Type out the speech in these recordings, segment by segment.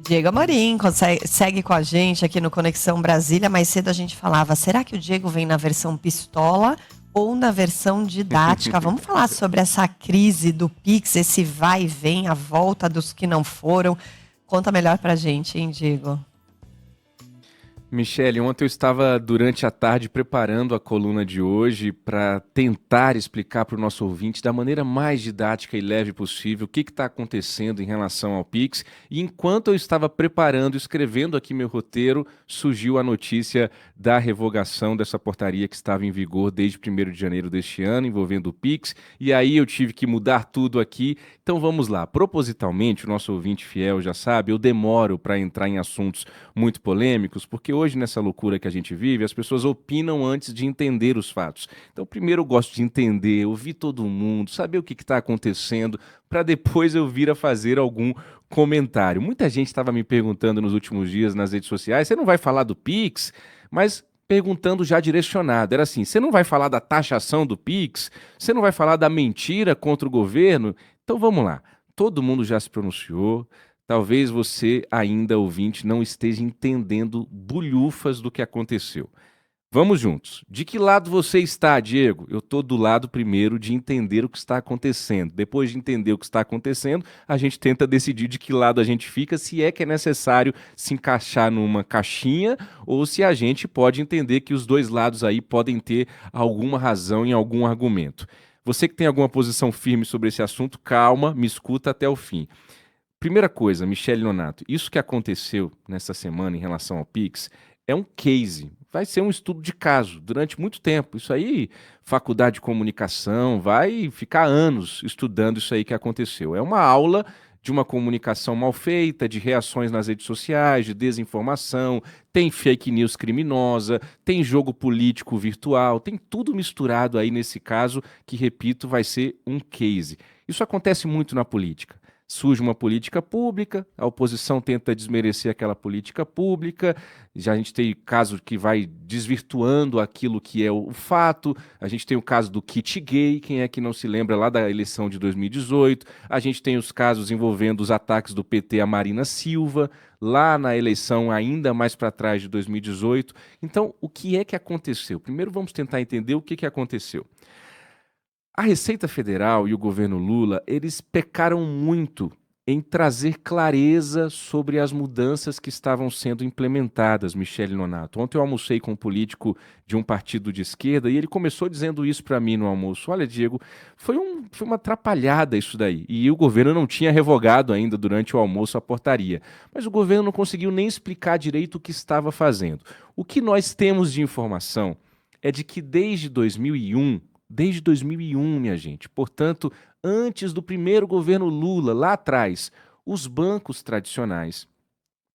Diego Amorim segue com a gente aqui no Conexão Brasília. Mais cedo a gente falava, será que o Diego vem na versão pistola ou na versão didática? Vamos falar sobre essa crise do Pix, esse vai e vem, a volta dos que não foram. Conta melhor pra gente, hein, Diego? Michele, ontem eu estava durante a tarde preparando a coluna de hoje para tentar explicar para o nosso ouvinte da maneira mais didática e leve possível o que está acontecendo em relação ao Pix. E enquanto eu estava preparando, escrevendo aqui meu roteiro, surgiu a notícia da revogação dessa portaria que estava em vigor desde 1º de janeiro deste ano, envolvendo o Pix. E aí eu tive que mudar tudo aqui. Então vamos lá. Propositalmente, o nosso ouvinte fiel já sabe, eu demoro para entrar em assuntos muito polêmicos, porque hoje, nessa loucura que a gente vive, as pessoas opinam antes de entender os fatos. Então, primeiro eu gosto de entender, ouvir todo mundo, saber o que está acontecendo, para depois eu vir a fazer algum comentário. Muita gente estava me perguntando nos últimos dias nas redes sociais, você não vai falar do Pix? Mas perguntando já direcionado, era assim, você não vai falar da taxação do Pix? Você não vai falar da mentira contra o governo? Então vamos lá, todo mundo já se pronunciou. Talvez você, ainda ouvinte, não esteja entendendo bulhufas do que aconteceu. Vamos juntos. De que lado você está, Diego? Eu estou do lado primeiro de entender o que está acontecendo. Depois de entender o que está acontecendo, a gente tenta decidir de que lado a gente fica, se é que é necessário se encaixar numa caixinha ou se a gente pode entender que os dois lados aí podem ter alguma razão em algum argumento. Você que tem alguma posição firme sobre esse assunto, calma, me escuta até o fim. Primeira coisa, Michele Nonato, isso que aconteceu nessa semana em relação ao Pix é um case, vai ser um estudo de caso durante muito tempo. Isso aí, faculdade de comunicação, vai ficar anos estudando isso aí que aconteceu. É uma aula de uma comunicação mal feita, de reações nas redes sociais, de desinformação, tem fake news criminosa, tem jogo político virtual, tem tudo misturado aí nesse caso que, repito, vai ser um case. Isso acontece muito na política. Surge uma política pública, a oposição tenta desmerecer aquela política pública, já a gente tem caso que vai desvirtuando aquilo que é o fato, a gente tem o caso do kit gay, quem é que não se lembra lá da eleição de 2018, a gente tem os casos envolvendo os ataques do PT a Marina Silva, lá na eleição ainda mais para trás de 2018. Então, o que é que aconteceu? Primeiro vamos tentar entender o que aconteceu. A Receita Federal e o governo Lula, eles pecaram muito em trazer clareza sobre as mudanças que estavam sendo implementadas, Michele Nonato. Ontem eu almocei com um político de um partido de esquerda e ele começou dizendo isso para mim no almoço. Olha, Diego, foi uma atrapalhada isso daí. E o governo não tinha revogado ainda durante o almoço a portaria. Mas o governo não conseguiu nem explicar direito o que estava fazendo. O que nós temos de informação é de que desde 2001, minha gente. Portanto, antes do primeiro governo Lula, lá atrás, os bancos tradicionais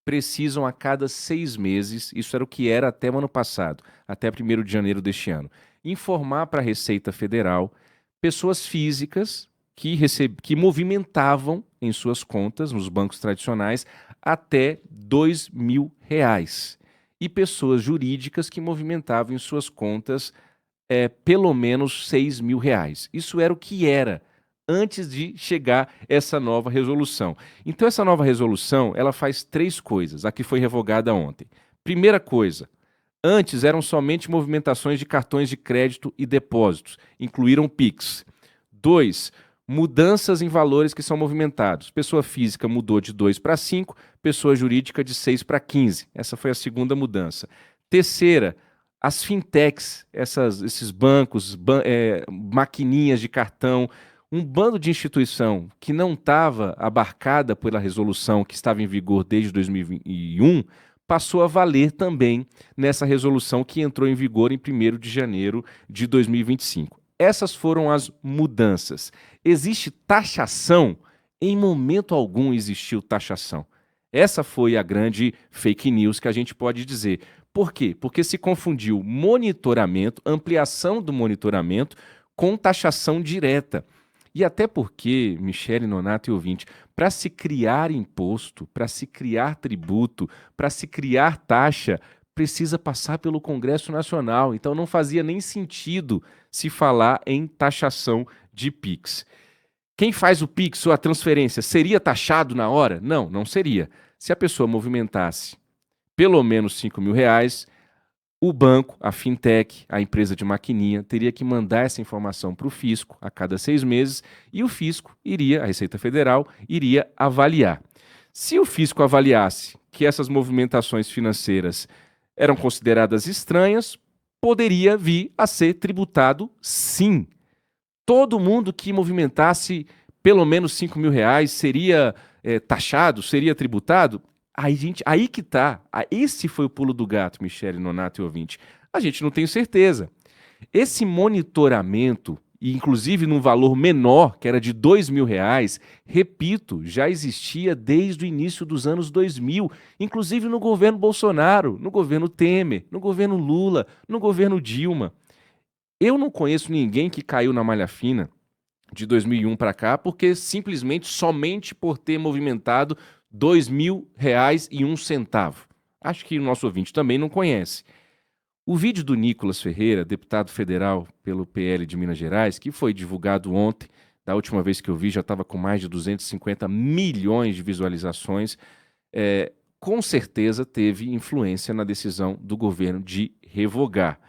precisam a cada 6 meses, isso era o que era até o ano passado, até 1º de janeiro deste ano, informar para a Receita Federal pessoas físicas que movimentavam em suas contas, nos bancos tradicionais, até R$ 2.000. E pessoas jurídicas que movimentavam em suas contas pelo menos R$ 6.000. Isso era o que era antes de chegar essa nova resolução. Então essa nova resolução, ela faz 3 coisas, a que foi revogada ontem. Primeira coisa, antes eram somente movimentações de cartões de crédito e depósitos, incluíram Pix. 2, mudanças em valores que são movimentados. Pessoa física mudou de 2 para 5, pessoa jurídica de 6 para 15. Essa foi a segunda mudança. Terceira, as fintechs, esses bancos, maquininhas de cartão, um bando de instituição que não estava abarcada pela resolução que estava em vigor desde 2021, passou a valer também nessa resolução que entrou em vigor em 1º de janeiro de 2025. Essas foram as mudanças. Existe taxação? Em momento algum existiu taxação. Essa foi a grande fake news que a gente pode dizer. Por quê? Porque se confundiu monitoramento, ampliação do monitoramento, com taxação direta. E até porque, Michele Nonato e ouvinte, para se criar imposto, para se criar tributo, para se criar taxa, precisa passar pelo Congresso Nacional. Então não fazia nem sentido se falar em taxação de PIX. Quem faz o PIX ou a transferência seria taxado na hora? Não, não seria. Se a pessoa movimentasse pelo menos R$ 5.000, o banco, a fintech, a empresa de maquininha, teria que mandar essa informação para o fisco a cada 6 meses e o fisco a Receita Federal, iria avaliar. Se o fisco avaliasse que essas movimentações financeiras eram consideradas estranhas, poderia vir a ser tributado, sim. Todo mundo que movimentasse pelo menos R$ 5.000 seria taxado, seria tributado? Aí que tá. Esse foi o pulo do gato, Michele Nonato e ouvinte. A gente não tem certeza. Esse monitoramento, e inclusive num valor menor, que era de R$ 2.000, repito, já existia desde o início dos anos 2000, inclusive no governo Bolsonaro, no governo Temer, no governo Lula, no governo Dilma. Eu não conheço ninguém que caiu na malha fina de 2001 para cá, porque simplesmente somente por ter movimentado R$ 2.000,01. Acho que o nosso ouvinte também não conhece. O vídeo do Nicolas Ferreira, deputado federal pelo PL de Minas Gerais, que foi divulgado ontem, da última vez que eu vi já estava com mais de 250 milhões de visualizações, com certeza teve influência na decisão do governo de revogar.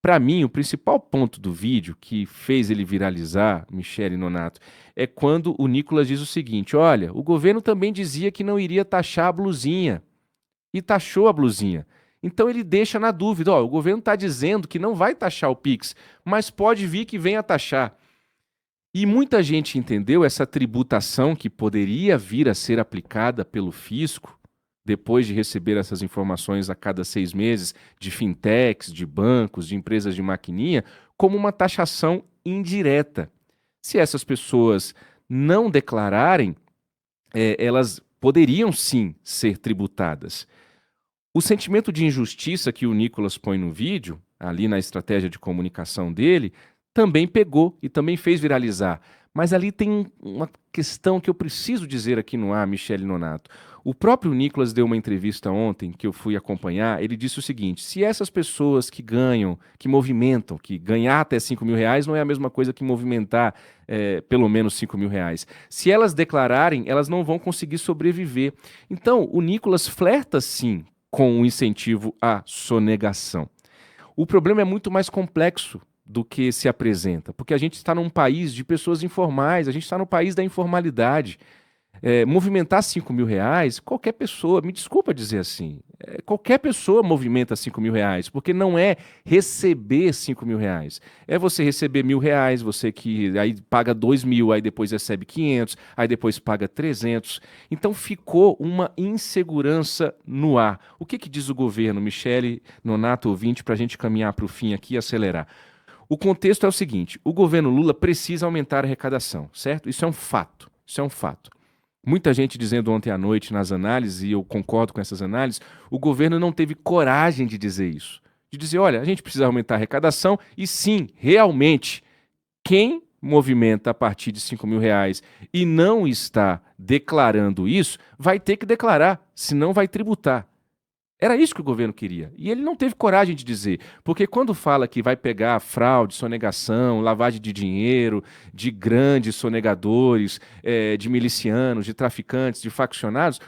Para mim, o principal ponto do vídeo que fez ele viralizar, Michele Nonato, é quando o Nicolas diz o seguinte: olha, o governo também dizia que não iria taxar a blusinha, e taxou a blusinha. Então ele deixa na dúvida, o governo está dizendo que não vai taxar o Pix, mas pode vir que venha taxar. E muita gente entendeu essa tributação que poderia vir a ser aplicada pelo fisco, depois de receber essas informações a cada 6 meses, de fintechs, de bancos, de empresas de maquininha, como uma taxação indireta. Se essas pessoas não declararem, elas poderiam sim ser tributadas. O sentimento de injustiça que o Nicolas põe no vídeo, ali na estratégia de comunicação dele, também pegou e também fez viralizar. Mas ali tem uma questão que eu preciso dizer aqui no ar, Michele Nonato. O próprio Nicolas deu uma entrevista ontem, que eu fui acompanhar, ele disse o seguinte: se essas pessoas que ganham, que movimentam, que ganhar até R$ 5.000 não é a mesma coisa que movimentar pelo menos R$ 5.000. Se elas declararem, elas não vão conseguir sobreviver. Então, o Nicolas flerta sim com o incentivo à sonegação. O problema é muito mais complexo do que se apresenta, porque a gente está num país de pessoas informais, a gente está no país da informalidade. Movimentar R$ 5.000, qualquer pessoa, me desculpa dizer assim, qualquer pessoa movimenta R$ 5.000, porque não é receber R$ 5.000, é você receber R$ 1.000, você que aí paga 2.000, aí depois recebe 500, aí depois paga 300, então ficou uma insegurança no ar. O que diz o governo, Michele Nonato, ouvinte, para a gente caminhar para o fim aqui e acelerar? O contexto é o seguinte: o governo Lula precisa aumentar a arrecadação, certo? Isso é um fato, isso é um fato. Muita gente dizendo ontem à noite nas análises, e eu concordo com essas análises, o governo não teve coragem de dizer isso. De dizer, olha, a gente precisa aumentar a arrecadação e sim, realmente, quem movimenta a partir de R$ 5.000 e não está declarando isso, vai ter que declarar, senão vai tributar. Era isso que o governo queria. E ele não teve coragem de dizer. Porque quando fala que vai pegar fraude, sonegação, lavagem de dinheiro, de grandes sonegadores, de milicianos, de traficantes, de faccionados,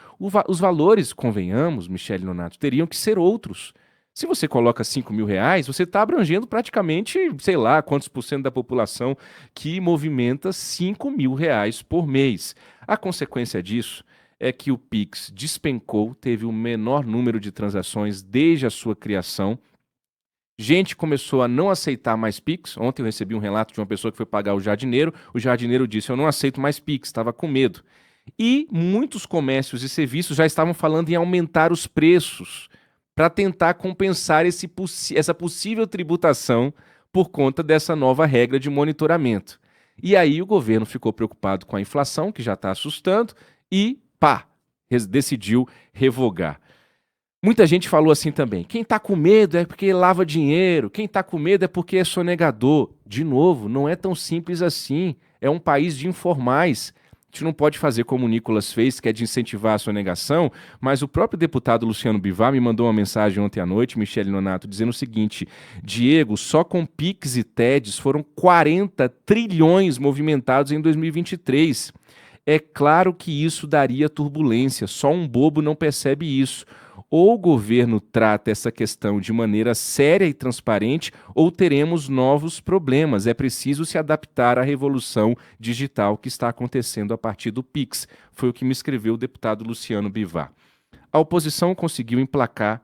os valores, convenhamos, Michele Nonato, teriam que ser outros. Se você coloca R$ 5.000, você está abrangendo praticamente, sei lá, quantos por cento da população que movimenta R$ 5.000 por mês. A consequência disso é que o Pix despencou, teve o menor número de transações desde a sua criação. Gente começou a não aceitar mais Pix. Ontem eu recebi um relato de uma pessoa que foi pagar o jardineiro disse: eu não aceito mais Pix, estava com medo. E muitos comércios e serviços já estavam falando em aumentar os preços para tentar compensar essa possível tributação por conta dessa nova regra de monitoramento. E aí o governo ficou preocupado com a inflação, que já está assustando, e decidiu revogar. Muita gente falou assim também: quem está com medo é porque lava dinheiro, quem está com medo é porque é sonegador. De novo, não é tão simples assim. É um país de informais. A gente não pode fazer como o Nicolas fez, que é de incentivar a sonegação, mas o próprio deputado Luciano Bivar me mandou uma mensagem ontem à noite, Michele Nonato, dizendo o seguinte: Diego, só com Pix e TEDs foram 40 trilhões movimentados em 2023. É claro que isso daria turbulência, só um bobo não percebe isso. Ou o governo trata essa questão de maneira séria e transparente, ou teremos novos problemas. É preciso se adaptar à revolução digital que está acontecendo a partir do Pix. Foi o que me escreveu o deputado Luciano Bivar. A oposição conseguiu emplacar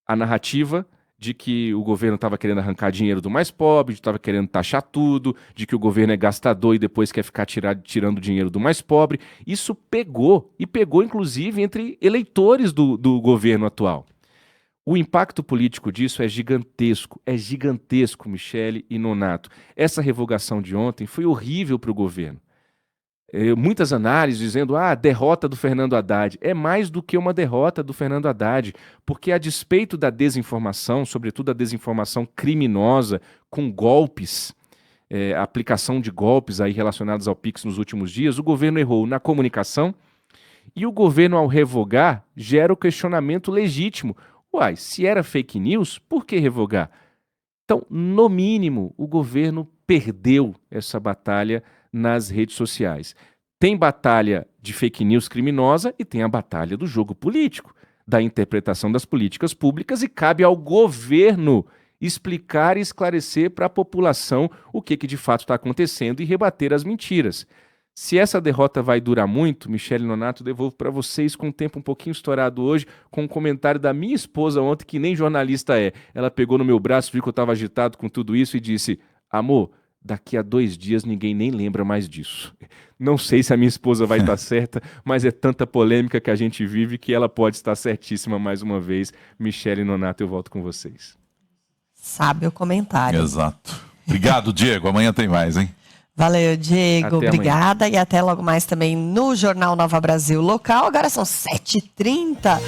a narrativa de que o governo estava querendo arrancar dinheiro do mais pobre, estava querendo taxar tudo, de que o governo é gastador e depois quer ficar tirando dinheiro do mais pobre. Isso pegou, e pegou inclusive entre eleitores do governo atual. O impacto político disso é gigantesco, Michele e Nonato. Essa revogação de ontem foi horrível para o governo. Muitas análises dizendo, derrota do Fernando Haddad. É mais do que uma derrota do Fernando Haddad, porque a despeito da desinformação, sobretudo a desinformação criminosa, com golpes, a aplicação de golpes aí relacionados ao Pix nos últimos dias, o governo errou na comunicação e o governo, ao revogar, gera o questionamento legítimo. Se era fake news, por que revogar? Então, no mínimo, o governo perdeu essa batalha nas redes sociais. Tem batalha de fake news criminosa e tem a batalha do jogo político, da interpretação das políticas públicas, e cabe ao governo explicar e esclarecer para a população o que de fato está acontecendo e rebater as mentiras. Se essa derrota vai durar muito, Michele e Nonato, devolvo para vocês com o tempo um pouquinho estourado hoje, com um comentário da minha esposa ontem, que nem jornalista é. Ela pegou no meu braço, viu que eu estava agitado com tudo isso e disse, amor, daqui a 2 dias ninguém nem lembra mais disso. Não sei se a minha esposa vai estar certa, mas é tanta polêmica que a gente vive que ela pode estar certíssima mais uma vez. Michele e Nonato, eu volto com vocês. Sabe o comentário. Exato. Obrigado, Diego. Amanhã tem mais, hein? Valeu, Diego. Até obrigada. Amanhã. E até logo mais também no Jornal Nova Brasil Local. Agora são 7h30.